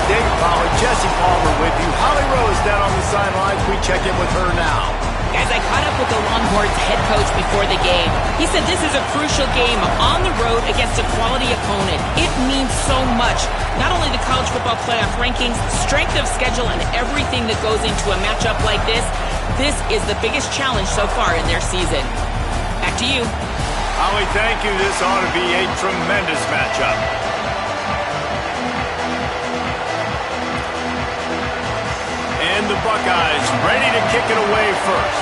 Dave Pollard, Jesse Palmer with you. Holly Rose down on the sidelines. We check in with her now. Guys, I caught up with the Longhorns head coach before the game. He said this is a crucial game on the road against a quality opponent. It means so much. Not only the college football playoff rankings, strength of schedule, and everything that goes into a matchup like this. This is the biggest challenge so far in their season. Back to you. Holly, thank you. This ought to be a tremendous matchup. And the Buckeyes ready to kick it away first.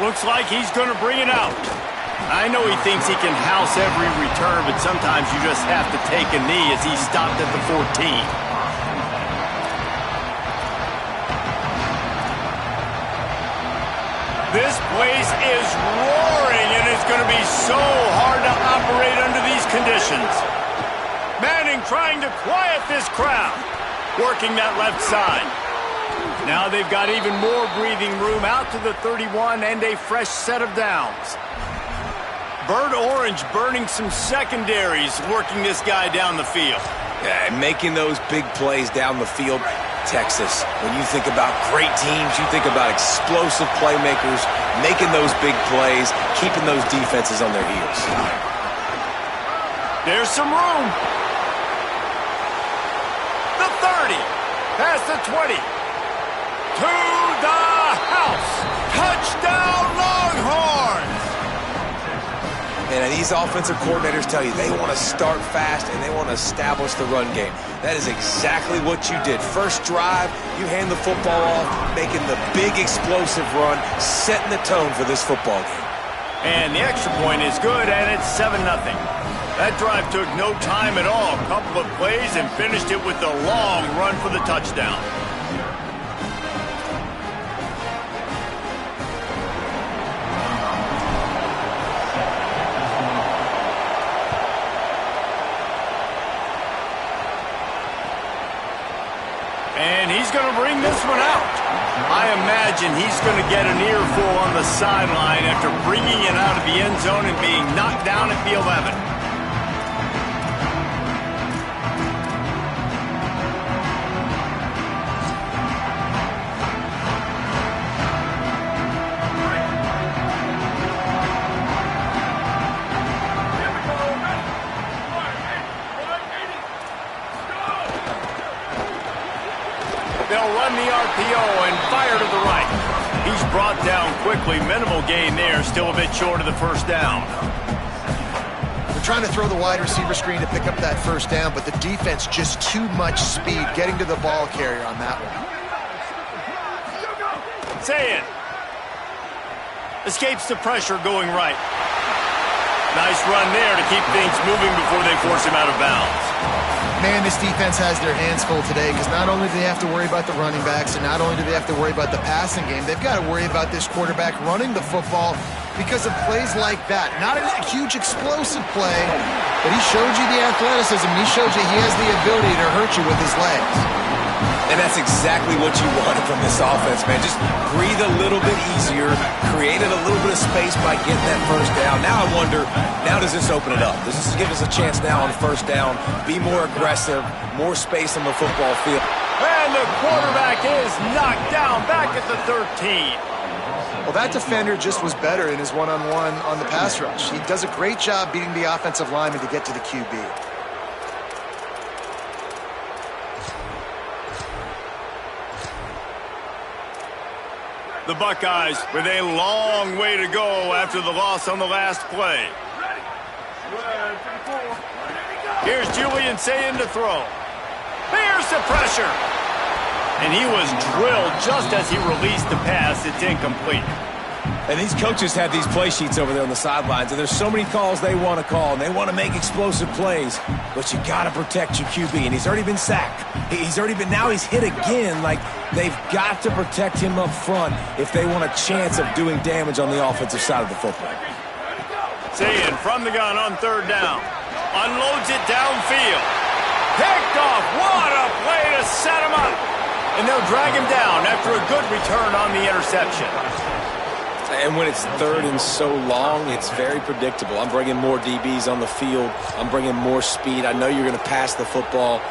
Looks like he's going to bring it out. I know he thinks he can house every return, but sometimes you just have to take a knee as he stopped at the 14. This place is roaring, and it's going to be so hard to operate under these conditions. Manning trying to quiet this crowd, working that left side. Now they've got even more breathing room out to the 31 and a fresh set of downs. Bird Orange burning some secondaries, working this guy down the field. Yeah, and making those big plays down the field. Texas, when you think about great teams, you think about explosive playmakers, making those big plays, keeping those defenses on their heels. There's some room. The 30, past the 20, to the house. Touchdown Longhorns! And these offensive coordinators tell you they want to start fast and they want to establish the run game. That is exactly what you did. First drive, you hand the football off, making the big explosive run, setting the tone for this football game. And the extra point is good, and it's 7-0. That drive took no time at all. A couple of plays and finished it with a long run for the touchdown. And he's going to bring this one out. I imagine he's going to get an earful on the sideline after bringing it out of the end zone and being knocked down at the 11. They'll run the RPO and fire to the right. He's brought down quickly. Minimal gain there. Still a bit short of the first down. They're trying to throw the wide receiver screen to pick up that first down, but the defense just too much speed getting to the ball carrier on that one. Say it. Escapes the pressure going right. Nice run there to keep things moving before they force him out of bounds. Man, this defense has their hands full today because not only do they have to worry about the running backs and not only do they have to worry about the passing game, they've got to worry about this quarterback running the football because of plays like that. Not a huge explosive play, but he showed you the athleticism. He showed you he has the ability to hurt you with his legs. And that's exactly what you wanted from this offense, man. Just breathe a little bit easier, created a little bit of space by getting that first down. Now I wonder, now does this open it up? Does this give us a chance now on first down, be more aggressive, more space on the football field? And the quarterback is knocked down back at the 13. Well, that defender just was better in his one-on-one on the pass rush. He does a great job beating the offensive lineman to get to the QB. The Buckeyes with a long way to go after the loss on the last play. Here's Julian saying to throw. Here's the pressure. And he was drilled just as he released the pass. It's incomplete. And these coaches have these play sheets over there on the sidelines, and there's so many calls they want to call, and they want to make explosive plays, but you got to protect your QB, and he's already been sacked. Now he's hit again. Like, they've got to protect him up front if they want a chance of doing damage on the offensive side of the football. Sayin from the gun on third down. Unloads it downfield. Picked off. What a play to set him up. And they'll drag him down after a good return on the interception. And when it's third and so long, it's very predictable. I'm bringing more DBs on the field. I'm bringing more speed. I know you're going to pass the football.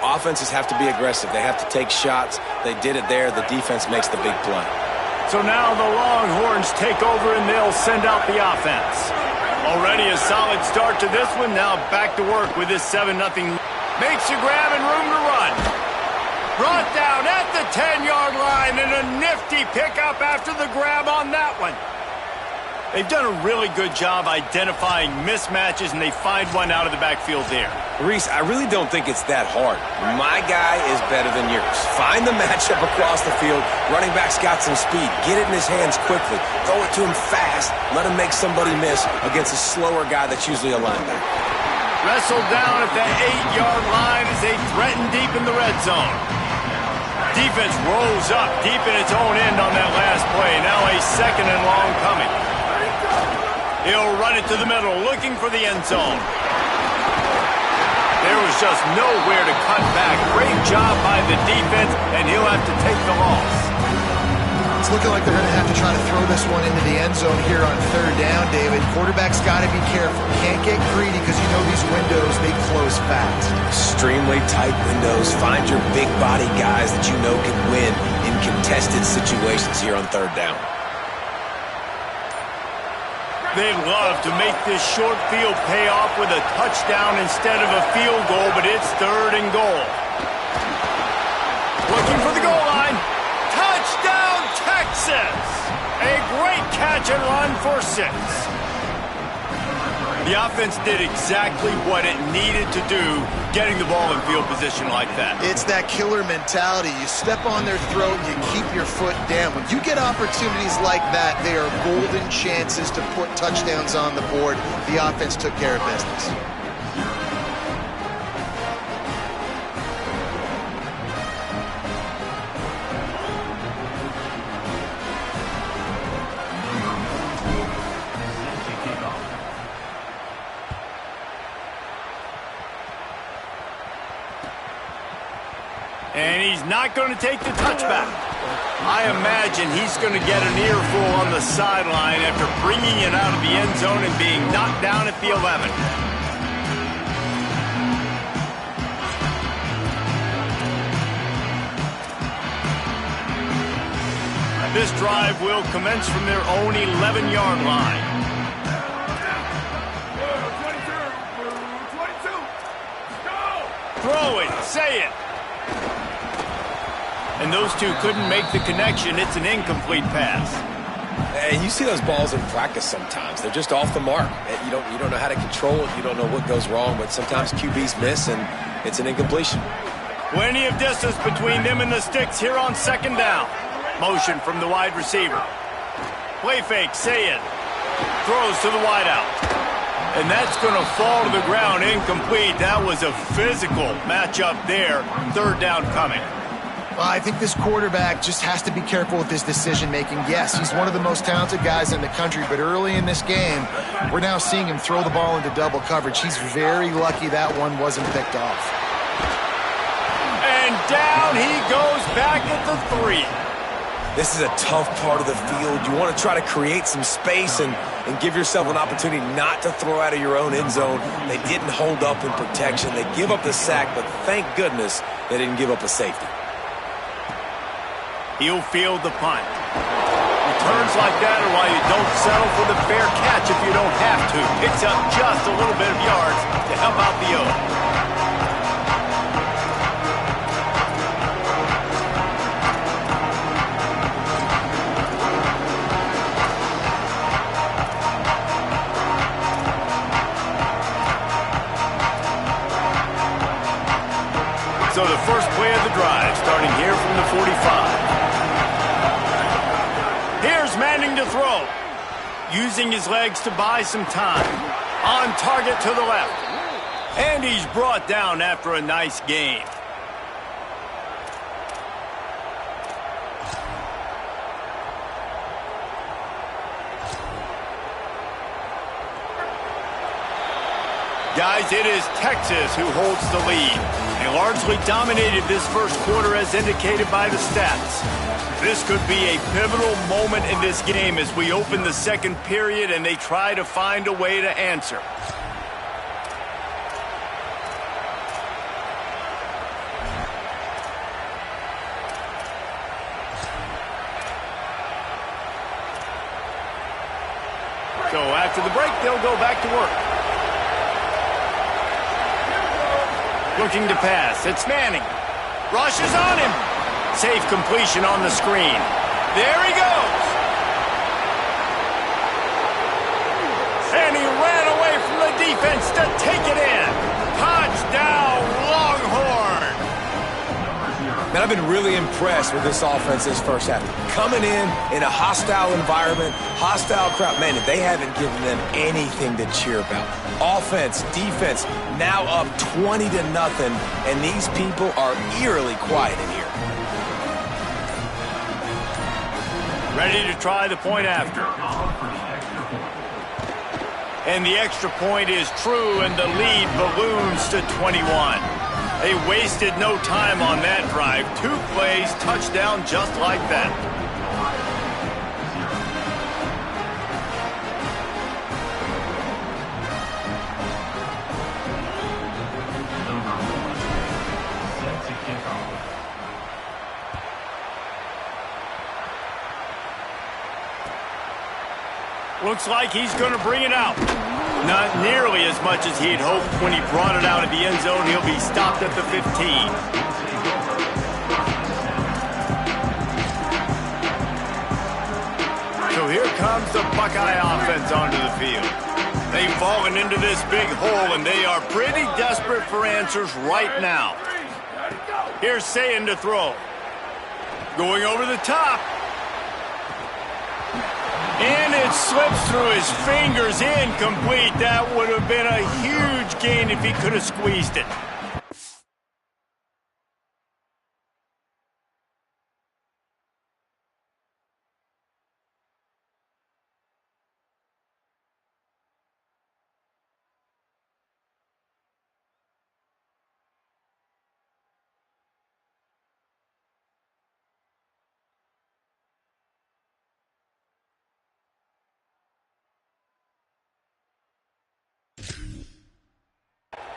Offenses have to be aggressive. They have to take shots. They did it there. The defense makes the big play. So now the Longhorns take over and they'll send out the offense. Already a solid start to this one. Now back to work with this 7-0. Makes a grab and room to run. Brought down at the 10-yard line and a nifty pickup after the grab on that one. They've done a really good job identifying mismatches, and they find one out of the backfield there. Reese, I really don't think it's that hard. My guy is better than yours. Find the matchup across the field. Running back's got some speed. Get it in his hands quickly. Throw it to him fast. Let him make somebody miss against a slower guy that's usually a linebacker. Wrestled down at the 8-yard line as they threaten deep in the red zone. Defense rolls up deep in its own end on that last play. Now a 2nd and long coming. He'll run it to the middle, looking for the end zone. There was just nowhere to cut back. Great job by the defense, and he'll have to take the loss. It's looking like they're going to have to try to throw this one into the end zone here on 3rd down, David. Quarterback's got to be careful. Can't get greedy because you know these windows, they close fast. Extremely tight windows. Find your big body guys that you know can win in contested situations here on 3rd down. They'd love to make this short field pay off with a touchdown instead of a field goal, but it's 3rd and goal. Looking for the goal line. Touchdown, Texas! A great catch and run for 6. The offense did exactly what it needed to do, getting the ball in field position like that. It's that killer mentality. You step on their throat, you keep your foot down. When you get opportunities like that, they are golden chances to put touchdowns on the board. The offense took care of business. And he's not going to take the touchback. I imagine he's going to get an earful on the sideline after bringing it out of the end zone and being knocked down at the 11. This drive will commence from their own 11-yard line. 22, throw it, say it. And those two couldn't make the connection. It's an incomplete pass. And you see those balls in practice sometimes. They're just off the mark. You don't know how to control it. You don't know what goes wrong, but sometimes QBs miss, and it's an incompletion. Plenty of distance between them and the sticks here on 2nd down. Motion from the wide receiver. Play fake, say it. Throws to the wideout. And that's going to fall to the ground, incomplete. That was a physical matchup there. 3rd down coming. Well, I think this quarterback just has to be careful with his decision-making. Yes, he's one of the most talented guys in the country, but early in this game, we're now seeing him throw the ball into double coverage. He's very lucky that one wasn't picked off. And down he goes back at the 3. This is a tough part of the field. You want to try to create some space and give yourself an opportunity not to throw out of your own end zone. They didn't hold up in protection. They give up the sack, but thank goodness they didn't give up a safety. He'll field the punt. Returns like that are why you don't settle for the fair catch if you don't have to. Picks up just a little bit of yards to help out the O. So the first play of the drive starting here from the 45. Here's Manning to throw. Using his legs to buy some time. On target to the left. And he's brought down after a nice gain. Guys, it is Texas who holds the lead. They largely dominated this first quarter as indicated by the stats. This could be a pivotal moment in this game as we open the second period and they try to find a way to answer. So after the break, they'll go back to work. Looking to pass. It's Manning. Rushes on him. Safe completion on the screen. There he goes. And he ran away from the defense to take it in. Touchdown, Longhorn. Man, I've been really impressed with this offense this first half. Coming in a hostile environment, hostile crowd. Man, they haven't given them anything to cheer about. Offense, defense, now up 20-0, and these people are eerily quiet in here. Ready to try the point after. And the extra point is true, and the lead balloons to 21. They wasted no time on that drive. 2 plays, touchdown just like that. Looks like he's going to bring it out. Not nearly as much as he'd hoped when he brought it out of the end zone. He'll be stopped at the 15. So here comes the Buckeye offense onto the field. They've fallen into this big hole, and they are pretty desperate for answers right now. Here's Sayin to throw. Going over the top. And it slips through his fingers, incomplete. That would have been a huge gain if he could have squeezed it.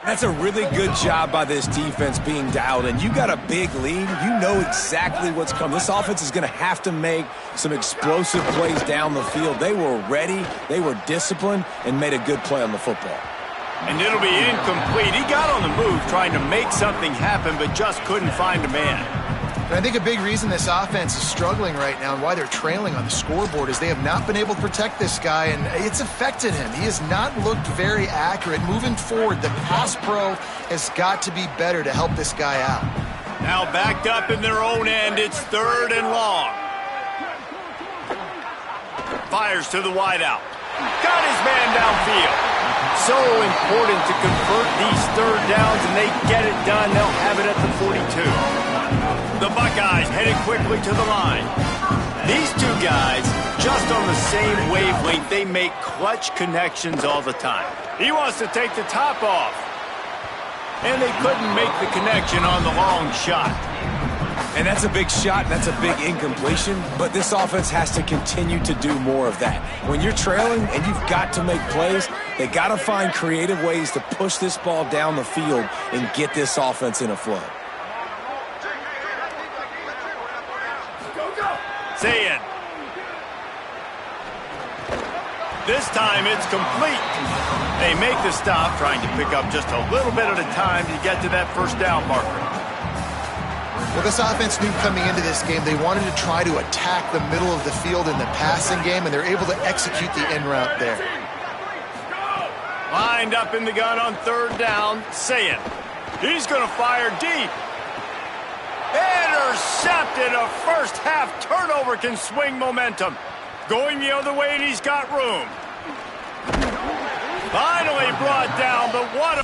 That's a really good job by this defense being dialed in. You got a big lead. You know exactly what's coming. This offense is going to have to make some explosive plays down the field. They were ready, they were disciplined, and made a good play on the football. And it'll be incomplete. He got on the move trying to make something happen, but just couldn't find a man. And I think a big reason this offense is struggling right now and why they're trailing on the scoreboard is they have not been able to protect this guy, and it's affected him. He has not looked very accurate. Moving forward, the pass pro has got to be better to help this guy out. Now backed up in their own end, it's 3rd and long. Fires to the wideout. Got his man downfield. So important to convert these 3rd downs, and they get it done. They'll have it at the 42. The Buckeyes headed quickly to the line. These 2 guys, just on the same wavelength, they make clutch connections all the time. He wants to take the top off. And they couldn't make the connection on the long shot. And that's a big shot, that's a big incompletion, but this offense has to continue to do more of that. When you're trailing and you've got to make plays, they got to find creative ways to push this ball down the field and get this offense in a flow. Sayin. This time it's complete. They make the stop, trying to pick up just a little bit at a time to get to that 1st down marker. Well, this offense knew coming into this game they wanted to try to attack the middle of the field in the passing game, and they're able to execute the in route there. Lined up in the gun on 3rd down, Sayin. He's going to fire deep. Intercepted. A first half turnover can swing momentum. Going the other way, and he's got room. Finally brought down, but what